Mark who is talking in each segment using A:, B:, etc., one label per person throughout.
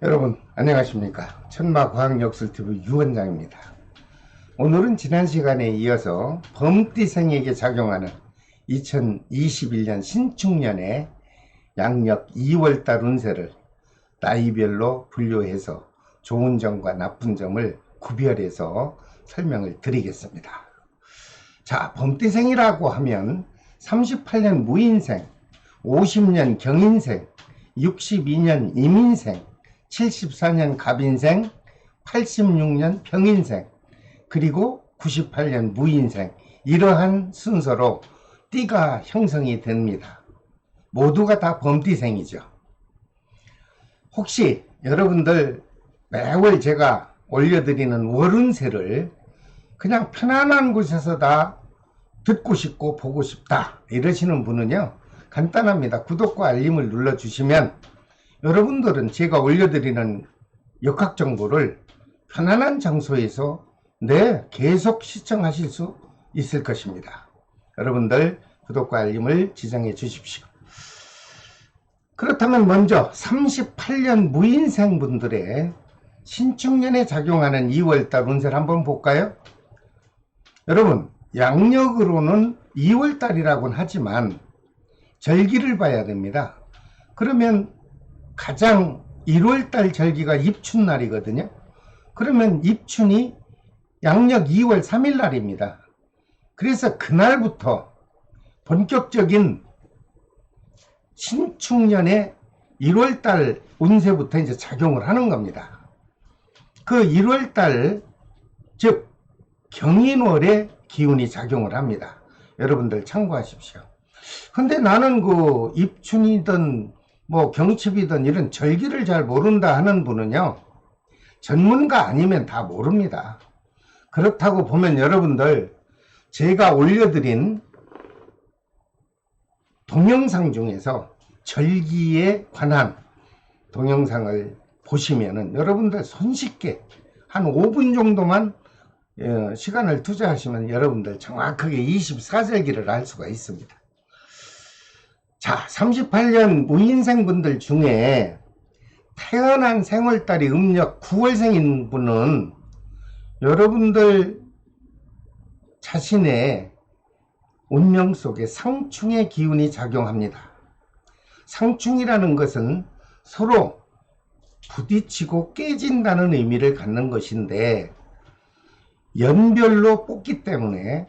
A: 여러분 안녕하십니까. 천마과학역술TV 유원장입니다. 오늘은 지난 시간에 이어서 범띠생에게 작용하는 2021년 신축년의 양력 2월달 운세를 나이별로 분류해서 좋은 점과 나쁜 점을 구별해서 설명을 드리겠습니다. 자, 범띠생이라고 하면 38년 무인생, 50년 경인생, 62년 임인생, 74년 갑인생, 86년 병인생, 그리고 98년 무인생, 이러한 순서로 띠가 형성이 됩니다. 모두가 다 범띠생이죠. 혹시 여러분들 매월 제가 올려드리는 월운세를 그냥 편안한 곳에서 다 듣고 싶고 보고 싶다 이러시는 분은요, 간단합니다. 구독과 알림을 눌러주시면 여러분들은 제가 올려드리는 역학정보를 편안한 장소에서 계속 시청하실 수 있을 것입니다. 여러분들 구독과 알림을 지정해 주십시오. 그렇다면 먼저 38년 무인생 분들의 신축년에 작용하는 2월달 운세를 한번 볼까요? 여러분, 양력으로는 2월달이라고는 하지만 절기를 봐야 됩니다. 그러면 가장 1월달 절기가 입춘날이거든요. 그러면 입춘이 양력 2월 3일 날입니다. 그래서 그날부터 본격적인 신축년의 1월달 운세부터 이제 작용을 하는 겁니다. 그 1월달, 즉 경인월의 기운이 작용을 합니다. 여러분들 참고하십시오. 근데 나는 그 입춘이든 경칩이든 이런 절기를 잘 모른다 하는 분은요, 전문가 아니면 다 모릅니다. 그렇다고 보면 여러분들 제가 올려드린 동영상 중에서 절기에 관한 동영상을 보시면은 여러분들 손쉽게 한 5분 정도만 시간을 투자하시면 여러분들 정확하게 24절기를 알 수가 있습니다. 자, 38년 무인생 분들 중에 태어난 생월달이 음력 9월생인 분은 여러분들 자신의 운명 속에 상충의 기운이 작용합니다. 상충이라는 것은 서로 부딪히고 깨진다는 의미를 갖는 것인데, 연별로 뽑기 때문에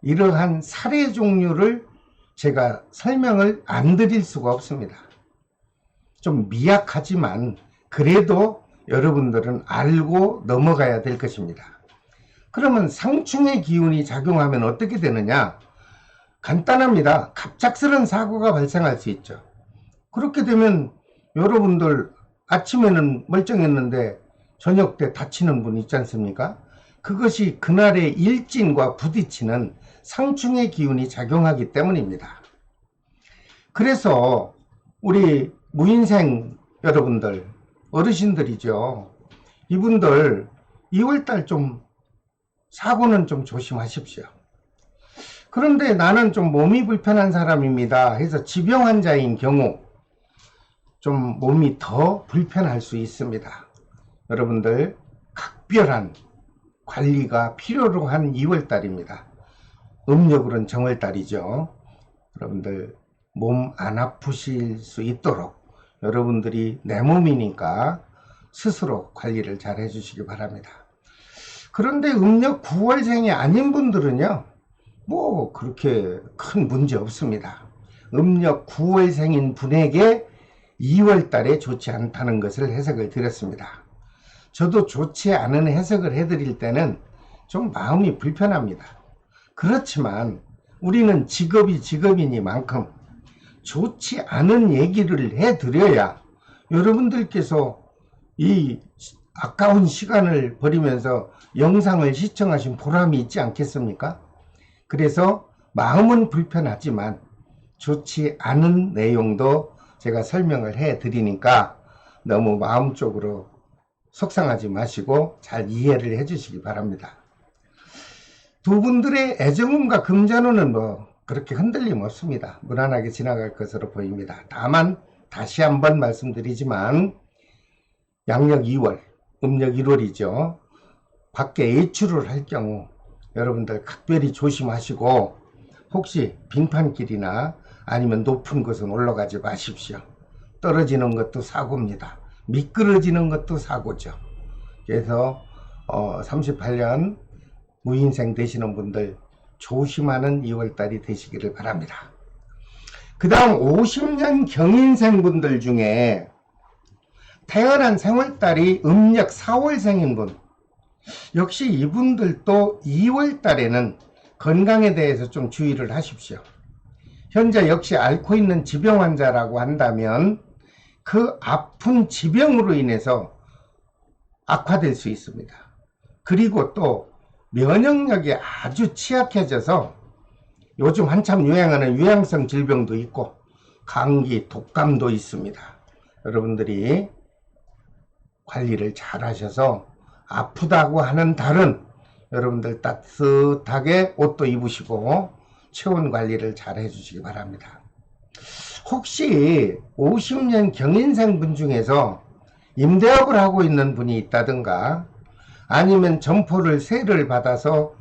A: 이러한 사례 종류를 제가 설명을 안 드릴 수가 없습니다. 좀 미약하지만 그래도 여러분들은 알고 넘어가야 될 것입니다. 그러면 상충의 기운이 작용하면 어떻게 되느냐? 간단합니다. 갑작스런 사고가 발생할 수 있죠. 그렇게 되면 여러분들 아침에는 멀쩡했는데 저녁 때 다치는 분 있지 않습니까? 그것이 그날의 일진과 부딪히는 상충의 기운이 작용하기 때문입니다. 그래서 우리 무인생 여러분들, 어르신들이죠. 이분들 2월달 좀 사고는 좀 조심하십시오. 그런데 나는 좀 몸이 불편한 사람입니다 해서 지병 환자인 경우 좀 몸이 더 불편할 수 있습니다. 여러분들 각별한 관리가 필요로 한 2월달입니다. 음력으로는 정월달이죠. 여러분들 몸 안 아프실 수 있도록 여러분들이 내 몸이니까 스스로 관리를 잘 해주시기 바랍니다. 그런데 음력 9월생이 아닌 분들은요, 그렇게 큰 문제 없습니다. 음력 9월생인 분에게 2월달에 좋지 않다는 것을 해석을 드렸습니다. 저도 좋지 않은 해석을 해드릴 때는 좀 마음이 불편합니다. 그렇지만 우리는 직업이니만큼 좋지 않은 얘기를 해드려야 여러분들께서 이 아까운 시간을 버리면서 영상을 시청하신 보람이 있지 않겠습니까? 그래서 마음은 불편하지만 좋지 않은 내용도 제가 설명을 해드리니까 너무 마음적으로 속상하지 마시고 잘 이해를 해주시기 바랍니다. 두 분들의 애정운과 금전운은 그렇게 흔들림 없습니다. 무난하게 지나갈 것으로 보입니다. 다만 다시 한번 말씀드리지만 양력 2월, 음력 1월이죠. 밖에 외출을 할 경우 여러분들 각별히 조심하시고 혹시 빙판길이나 아니면 높은 곳은 올라가지 마십시오. 떨어지는 것도 사고입니다. 미끄러지는 것도 사고죠. 그래서 38년 무인생 되시는 분들 조심하는 2월달이 되시기를 바랍니다. 그 다음 50년 경인생 분들 중에 태어난 생월달이 음력 4월생인 분, 역시 이분들도 2월달에는 건강에 대해서 좀 주의를 하십시오. 현재 역시 앓고 있는 지병 환자라고 한다면 그 아픈 지병으로 인해서 악화될 수 있습니다. 그리고 또 면역력이 아주 취약해져서 요즘 한참 유행하는 유행성 질병도 있고 감기, 독감도 있습니다. 여러분들이 관리를 잘 하셔서 아프다고 하는 달은 여러분들 따뜻하게 옷도 입으시고 체온 관리를 잘 해주시기 바랍니다. 혹시 50년 경인생 분 중에서 임대업을 하고 있는 분이 있다든가 아니면 점포를 세를 받아서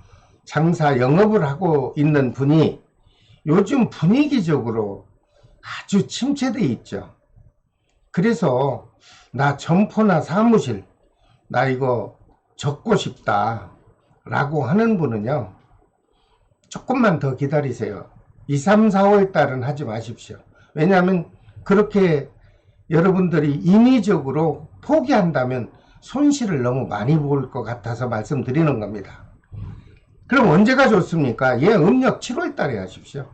A: 장사 영업을 하고 있는 분이 요즘 분위기적으로 아주 침체되어 있죠. 그래서 나 점포나 사무실 나 이거 접고 싶다 라고 하는 분은요, 조금만 더 기다리세요. 2, 3, 4월 달은 하지 마십시오. 왜냐하면 그렇게 여러분들이 인위적으로 포기한다면 손실을 너무 많이 볼 것 같아서 말씀드리는 겁니다. 그럼 언제가 좋습니까? 음력 7월 달에 하십시오.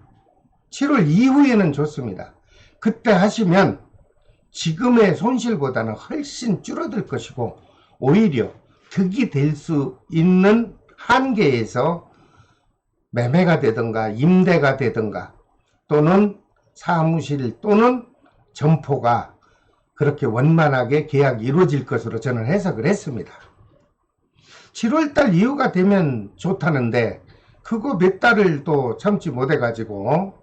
A: 7월 이후에는 좋습니다. 그때 하시면 지금의 손실보다는 훨씬 줄어들 것이고 오히려 득이 될 수 있는 한계에서 매매가 되든가 임대가 되든가 또는 사무실 또는 점포가 그렇게 원만하게 계약이 이루어질 것으로 저는 해석을 했습니다. 7월달 이후가 되면 좋다는데 그거 몇 달을 또 참지 못해가지고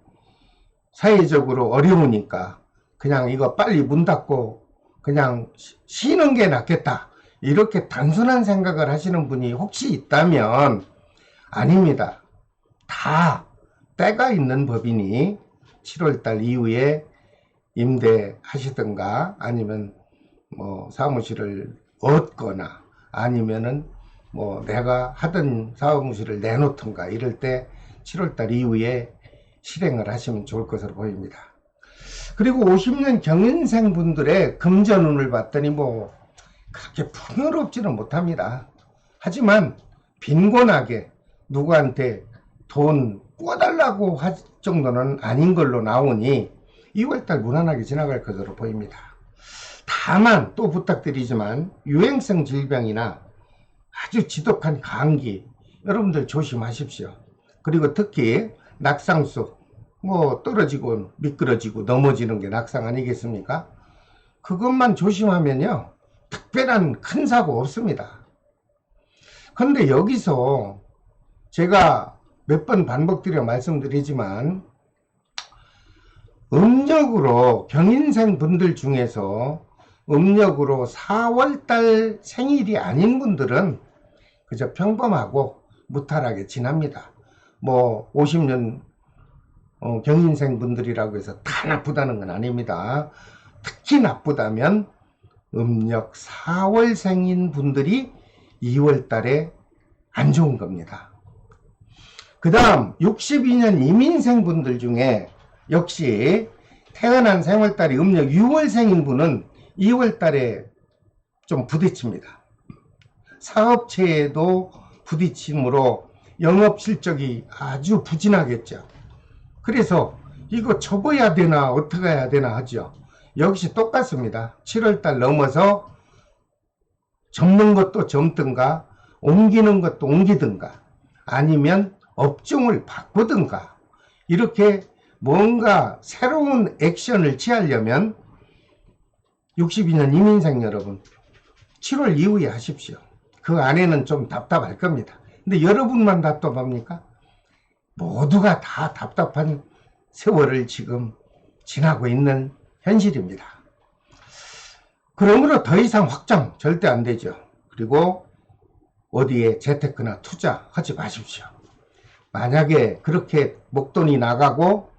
A: 사회적으로 어려우니까 그냥 이거 빨리 문 닫고 그냥 쉬는 게 낫겠다 이렇게 단순한 생각을 하시는 분이 혹시 있다면 아닙니다. 다 때가 있는 법이니 7월달 이후에 임대하시든가 아니면 뭐 사무실을 얻거나 아니면은 뭐 내가 하던 사무실을 내놓던가 이럴 때 7월달 이후에 실행을 하시면 좋을 것으로 보입니다. 그리고 50년 경인생 분들의 금전운을 봤더니 뭐 그렇게 풍요롭지는 못합니다. 하지만 빈곤하게 누구한테 돈 꿔달라고 할 정도는 아닌 걸로 나오니 2월달 무난하게 지나갈 것으로 보입니다. 다만 또 부탁드리지만 유행성 질병이나 아주 지독한 감기 여러분들 조심하십시오. 그리고 특히 낙상수 뭐 떨어지고 미끄러지고 넘어지는 게 낙상 아니겠습니까? 그것만 조심하면요 특별한 큰 사고 없습니다. 그런데 여기서 제가 몇 번 반복드려 말씀드리지만 음력으로 경인생 분들 중에서 음력으로 4월달 생일이 아닌 분들은 그저 평범하고 무탈하게 지납니다. 뭐 50년 경인생 분들이라고 해서 다 나쁘다는 건 아닙니다. 특히 나쁘다면 음력 4월생인 분들이 2월달에 안 좋은 겁니다. 그 다음 62년 이민생 분들 중에 역시 태어난 생월달이 음력 6월생인 분은 2월달에 좀 부딪힙니다. 사업체에도 부딪힘으로 영업 실적이 아주 부진하겠죠. 그래서 이거 접어야 되나 어떻게 해야 되나 하죠. 역시 똑같습니다. 7월달 넘어서 접는 것도 접든가 옮기는 것도 옮기든가 아니면 업종을 바꾸든가 이렇게 뭔가 새로운 액션을 취하려면 62년 이민생 여러분 7월 이후에 하십시오. 그 안에는 좀 답답할 겁니다. 근데 여러분만 답답합니까? 모두가 다 답답한 세월을 지금 지나고 있는 현실입니다. 그러므로 더 이상 확장 절대 안 되죠. 그리고 어디에 재테크나 투자하지 마십시오. 만약에 그렇게 목돈이 나가고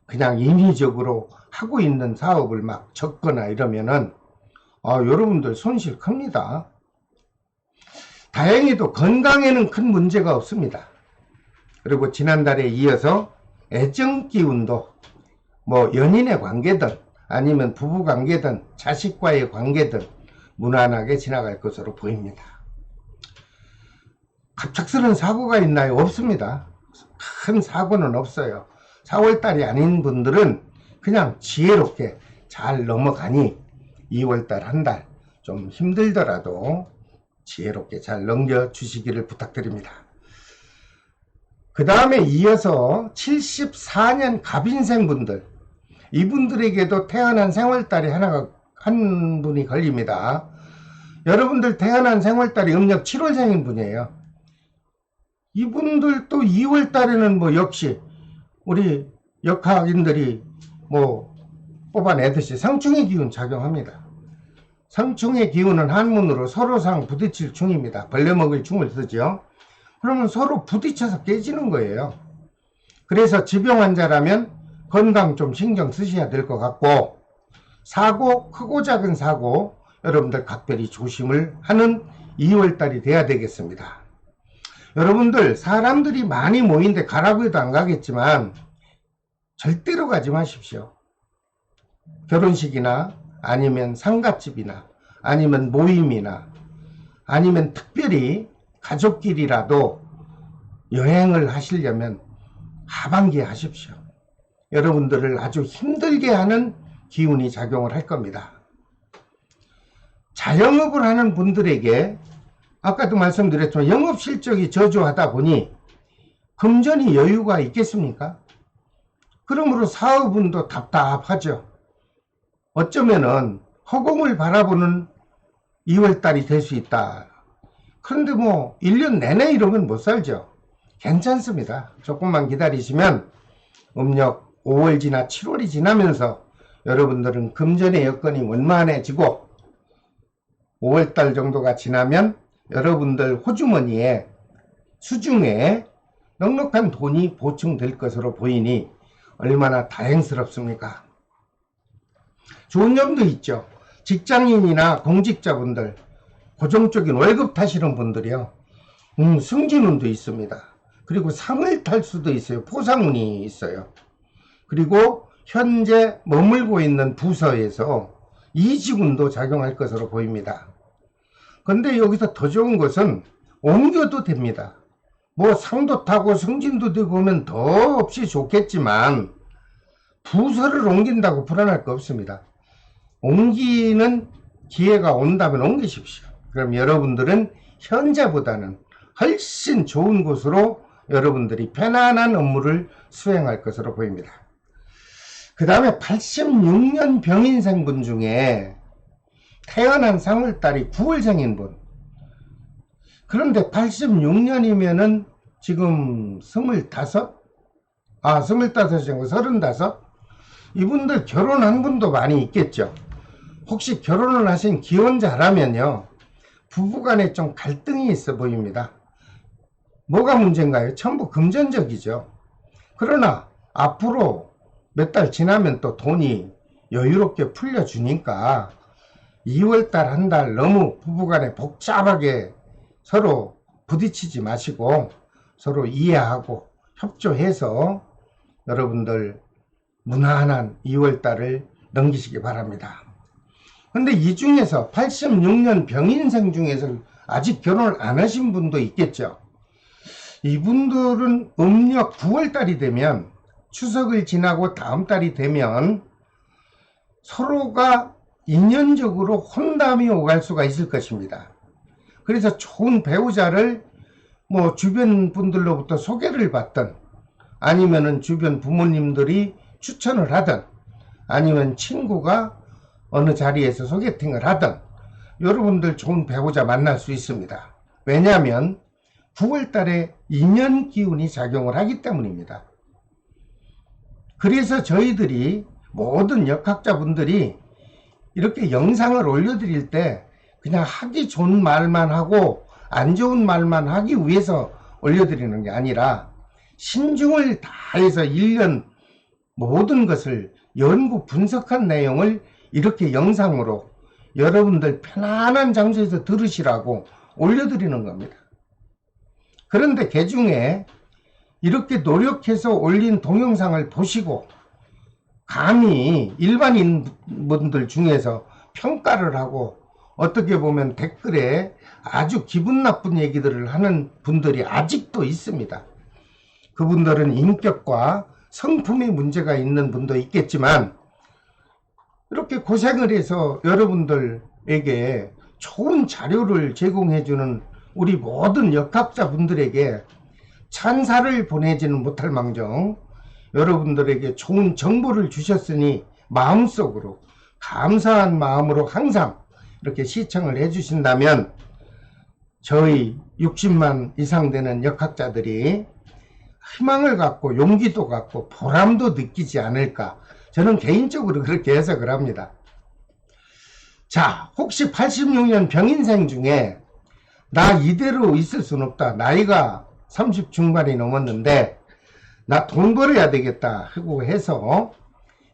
A: 그냥 인위적으로 하고 있는 사업을 막 적거나 이러면은 여러분들 손실 큽니다. 다행히도 건강에는 큰 문제가 없습니다. 그리고 지난달에 이어서 애정 기운도 뭐 연인의 관계든 아니면 부부 관계든 자식과의 관계든 무난하게 지나갈 것으로 보입니다. 갑작스러운 사고가 있나요? 없습니다. 큰 사고는 없어요. 4월달이 아닌 분들은 그냥 지혜롭게 잘 넘어가니 2월달 한 달 좀 힘들더라도 지혜롭게 잘 넘겨주시기를 부탁드립니다. 그 다음에 이어서 74년 갑인생 분들, 이분들에게도 태어난 생월달이 한 분이 걸립니다. 여러분들 태어난 생월달이 음력 7월생인 분이에요. 이분들 또 2월달에는 뭐 역시 우리 역학인들이 뭐 뽑아내듯이 상충의 기운 작용합니다. 상충의 기운은 한문으로 서로상 부딪힐 충입니다. 벌레 먹을 충을 쓰죠. 그러면 서로 부딪혀서 깨지는 거예요. 그래서 지병 환자라면 건강 좀 신경 쓰셔야 될 것 같고, 사고, 크고 작은 사고 여러분들 각별히 조심을 하는 2월달이 돼야 되겠습니다. 여러분들 사람들이 많이 모인데 가라고 해도 안 가겠지만 절대로 가지 마십시오. 결혼식이나 아니면 상갓집이나 아니면 모임이나 아니면 특별히 가족끼리라도 여행을 하시려면 하반기에 하십시오. 여러분들을 아주 힘들게 하는 기운이 작용을 할 겁니다. 자영업을 하는 분들에게 아까도 말씀드렸지만 영업 실적이 저조하다 보니 금전이 여유가 있겠습니까? 그러므로 사업운도 답답하죠. 어쩌면은 허공을 바라보는 2월달이 될 수 있다. 그런데 뭐 1년 내내 이러면 못 살죠. 괜찮습니다. 조금만 기다리시면 음력 5월 지나 7월이 지나면서 여러분들은 금전의 여건이 원만해지고 5월달 정도가 지나면 여러분들 호주머니에 수중에 넉넉한 돈이 보충될 것으로 보이니 얼마나 다행스럽습니까? 좋은 점도 있죠. 직장인이나 공직자분들, 고정적인 월급 타시는 분들이요. 승진운도 있습니다. 그리고 상을 탈 수도 있어요. 포상운이 있어요. 그리고 현재 머물고 있는 부서에서 이직운도 작용할 것으로 보입니다. 근데 여기서 더 좋은 것은 옮겨도 됩니다. 뭐 상도 타고 승진도 되고 하면 더 없이 좋겠지만 부서를 옮긴다고 불안할 거 없습니다. 옮기는 기회가 온다면 옮기십시오. 그럼 여러분들은 현재보다는 훨씬 좋은 곳으로 여러분들이 편안한 업무를 수행할 것으로 보입니다. 그 다음에 86년 병인생분 중에 태어난 3월달이 9월생인 분. 그런데 86년이면은 지금 25? 25이고 35? 이분들 결혼한 분도 많이 있겠죠. 혹시 결혼을 하신 기혼자라면요, 부부간에 좀 갈등이 있어 보입니다. 뭐가 문제인가요? 전부 금전적이죠. 그러나 앞으로 몇 달 지나면 또 돈이 여유롭게 풀려주니까 2월달 한 달 너무 부부간에 복잡하게 서로 부딪히지 마시고 서로 이해하고 협조해서 여러분들 무난한 2월달을 넘기시기 바랍니다. 근데 이 중에서 86년 병인생 중에서 아직 결혼을 안 하신 분도 있겠죠. 이분들은 음력 9월달이 되면 추석을 지나고 다음 달이 되면 서로가 인연적으로 혼담이 오갈 수가 있을 것입니다. 그래서 좋은 배우자를 뭐 주변 분들로부터 소개를 받든 아니면은 주변 부모님들이 추천을 하든 아니면 친구가 어느 자리에서 소개팅을 하든 여러분들 좋은 배우자 만날 수 있습니다. 왜냐하면 9월달에 인연 기운이 작용을 하기 때문입니다. 그래서 저희들이 모든 역학자분들이 이렇게 영상을 올려드릴 때 그냥 하기 좋은 말만 하고 안 좋은 말만 하기 위해서 올려드리는 게 아니라 신중을 다해서 1년 모든 것을 연구 분석한 내용을 이렇게 영상으로 여러분들 편안한 장소에서 들으시라고 올려드리는 겁니다. 그런데 그중에 이렇게 노력해서 올린 동영상을 보시고 감히 일반인분들 중에서 평가를 하고 어떻게 보면 댓글에 아주 기분 나쁜 얘기들을 하는 분들이 아직도 있습니다. 그분들은 인격과 성품에 문제가 있는 분도 있겠지만 이렇게 고생을 해서 여러분들에게 좋은 자료를 제공해주는 우리 모든 역학자분들에게 찬사를 보내지는 못할 망정 여러분들에게 좋은 정보를 주셨으니 마음속으로 감사한 마음으로 항상 이렇게 시청을 해주신다면 저희 60만 이상 되는 역학자들이 희망을 갖고 용기도 갖고 보람도 느끼지 않을까, 저는 개인적으로 그렇게 해석을 합니다. 자, 혹시 86년 병인생 중에 나 이대로 있을 순 없다, 나이가 30 중반이 넘었는데 나 돈 벌어야 되겠다 하고 해서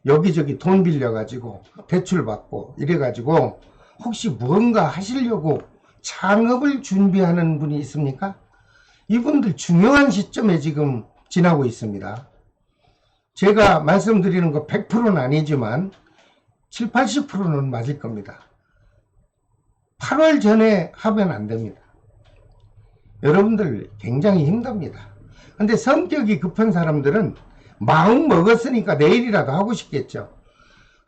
A: 여기저기 돈 빌려가지고 대출 받고 이래가지고 혹시 무언가 하시려고 창업을 준비하는 분이 있습니까? 이분들 중요한 시점에 지금 지나고 있습니다. 제가 말씀드리는 거 100%는 아니지만 7, 80%는 맞을 겁니다. 8월 전에 하면 안 됩니다. 여러분들 굉장히 힘듭니다. 근데 성격이 급한 사람들은 마음 먹었으니까 내일이라도 하고 싶겠죠.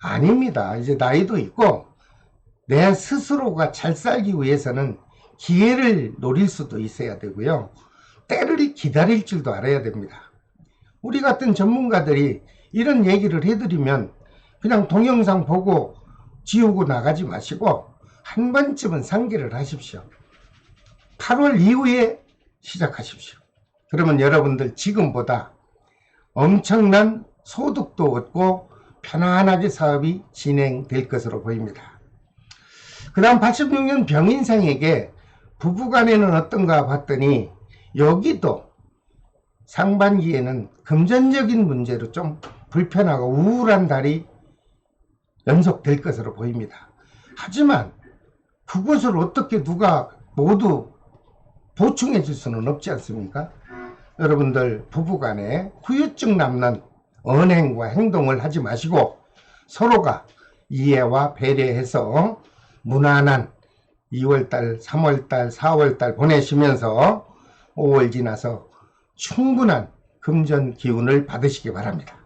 A: 아닙니다. 이제 나이도 있고 내 스스로가 잘 살기 위해서는 기회를 노릴 수도 있어야 되고요. 때를 기다릴 줄도 알아야 됩니다. 우리 같은 전문가들이 이런 얘기를 해드리면 그냥 동영상 보고 지우고 나가지 마시고 한 번쯤은 상기를 하십시오. 8월 이후에 시작하십시오. 그러면 여러분들 지금보다 엄청난 소득도 얻고 편안하게 사업이 진행될 것으로 보입니다. 그 다음 86년 병인생에게 부부간에는 어떤가 봤더니 여기도 상반기에는 금전적인 문제로 좀 불편하고 우울한 달이 연속될 것으로 보입니다. 하지만 그것을 어떻게 누가 모두 보충해 줄 수는 없지 않습니까? 여러분들 부부간에 후유증 남는 언행과 행동을 하지 마시고 서로가 이해와 배려해서 무난한 2월달, 3월달, 4월달 보내시면서 5월 지나서 충분한 금전 기운을 받으시기 바랍니다.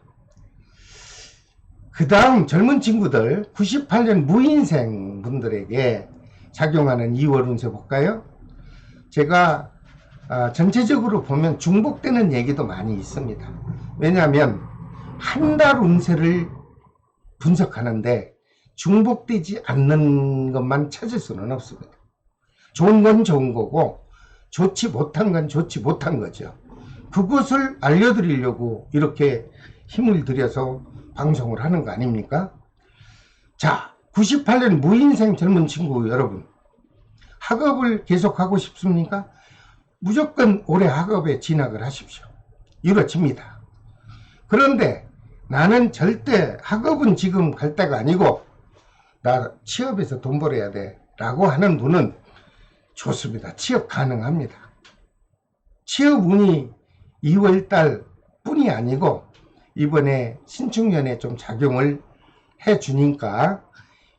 A: 그 다음 젊은 친구들 98년 무인생 분들에게 작용하는 2월 운세 볼까요? 제가 전체적으로 보면 중복되는 얘기도 많이 있습니다. 왜냐하면 한 달 운세를 분석하는데 중복되지 않는 것만 찾을 수는 없습니다. 좋은 건 좋은 거고 좋지 못한 건 좋지 못한 거죠. 그것을 알려드리려고 이렇게 힘을 들여서 방송을 하는 거 아닙니까? 자, 98년 무인생 젊은 친구 여러분, 학업을 계속하고 싶습니까? 무조건 올해 학업에 진학을 하십시오. 이루어집니다. 그런데 나는 절대 학업은 지금 갈 때가 아니고 나 취업해서 돈 벌어야 돼 라고 하는 분은 좋습니다. 취업 가능합니다. 취업 운이 2월달 뿐이 아니고 이번에 신축년에 좀 작용을 해 주니까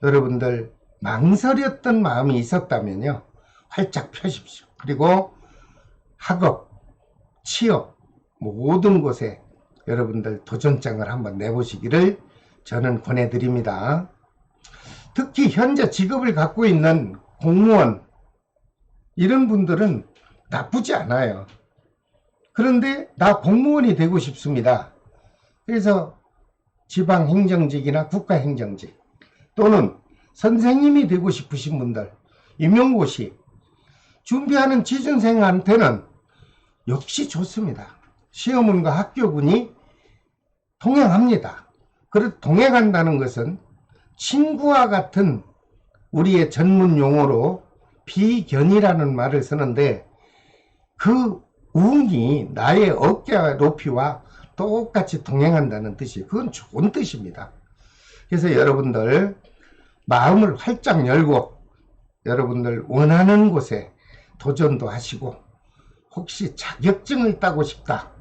A: 여러분들 망설였던 마음이 있었다면요, 활짝 펴십시오. 그리고 학업, 취업 모든 곳에 여러분들 도전장을 한번 내보시기를 저는 권해드립니다. 특히 현재 직업을 갖고 있는 공무원 이런 분들은 나쁘지 않아요. 그런데 나 공무원이 되고 싶습니다. 그래서 지방행정직이나 국가행정직 또는 선생님이 되고 싶으신 분들, 임용고시 준비하는 취준생한테는 역시 좋습니다. 시험운과 학교운이 동행합니다. 그래서 동행한다는 것은 친구와 같은 우리의 전문 용어로 비견이라는 말을 쓰는데 그 웅이 나의 어깨 높이와 똑같이 동행한다는 뜻이 그건 좋은 뜻입니다. 그래서 여러분들 마음을 활짝 열고 여러분들 원하는 곳에 도전도 하시고 혹시 자격증을 따고 싶다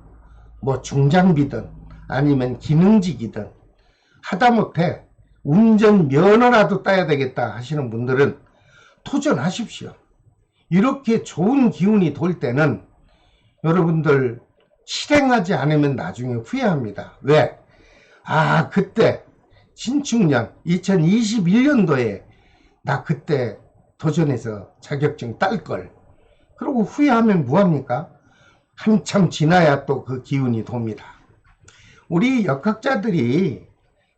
A: 뭐 중장비든 아니면 기능직이든 하다못해 운전면허라도 따야 되겠다 하시는 분들은 도전하십시오. 이렇게 좋은 기운이 돌 때는 여러분들 실행하지 않으면 나중에 후회합니다. 왜? 아, 그때 신축년 2021년도에 나 그때 도전해서 자격증 딸걸. 그러고 후회하면 뭐합니까? 한참 지나야 또 그 기운이 돕니다. 우리 역학자들이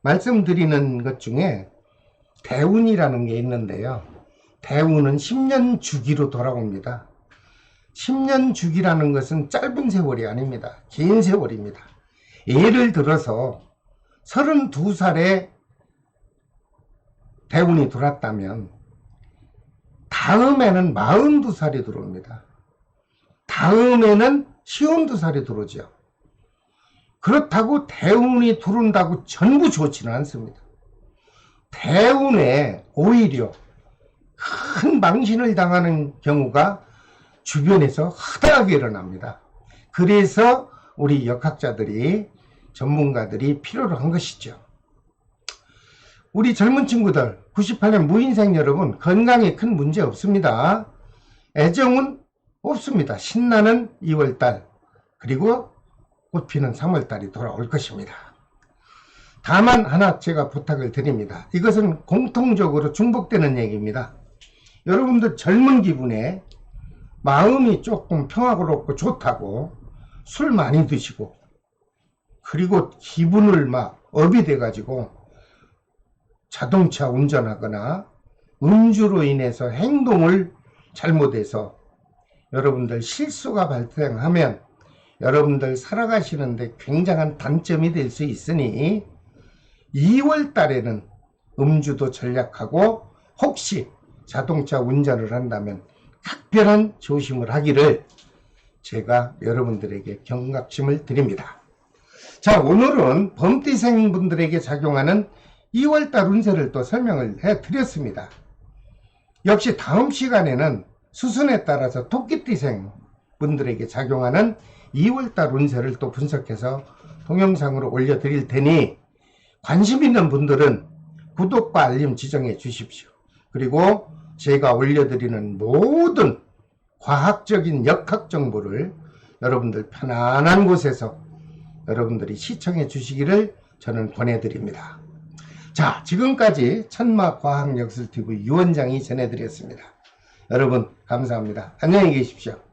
A: 말씀드리는 것 중에 대운이라는 게 있는데요. 대운은 10년 주기로 돌아옵니다. 10년 주기라는 것은 짧은 세월이 아닙니다. 긴 세월입니다. 예를 들어서 32살에 대운이 돌았다면 다음에는 42살이 들어옵니다. 다음에는 52살이 들어오죠. 그렇다고 대운이 들어온다고 전부 좋지는 않습니다. 대운에 오히려 큰 망신을 당하는 경우가 주변에서 허다하게 일어납니다. 그래서 우리 역학자들이 전문가들이 필요로 한 것이죠. 우리 젊은 친구들 98년 무인생 여러분 건강에 큰 문제 없습니다. 애정은 없습니다. 신나는 2월달 그리고 꽃피는 3월달이 돌아올 것입니다. 다만 하나 제가 부탁을 드립니다. 이것은 공통적으로 중복되는 얘기입니다. 여러분들 젊은 기분에 마음이 조금 평화롭고 좋다고 술 많이 드시고 그리고 기분을 막 업이 돼 가지고 자동차 운전하거나 음주로 인해서 행동을 잘못해서 여러분들 실수가 발생하면 여러분들 살아가시는데 굉장한 단점이 될 수 있으니 2월 달에는 음주도 전략하고 혹시 자동차 운전을 한다면 각별한 조심을 하기를 제가 여러분들에게 경각심을 드립니다. 자, 오늘은 범띠생 분들에게 작용하는 2월달 운세를 또 설명을 해 드렸습니다. 역시 다음 시간에는 수순에 따라서 토끼띠생 분들에게 작용하는 2월달 운세를 또 분석해서 동영상으로 올려드릴 테니 관심 있는 분들은 구독과 알림 지정해 주십시오. 그리고 제가 올려드리는 모든 과학적인 역학 정보를 여러분들 편안한 곳에서 여러분들이 시청해 주시기를 저는 권해드립니다. 자, 지금까지 천마과학역술TV 유원장이 전해드렸습니다. 여러분 감사합니다. 안녕히 계십시오.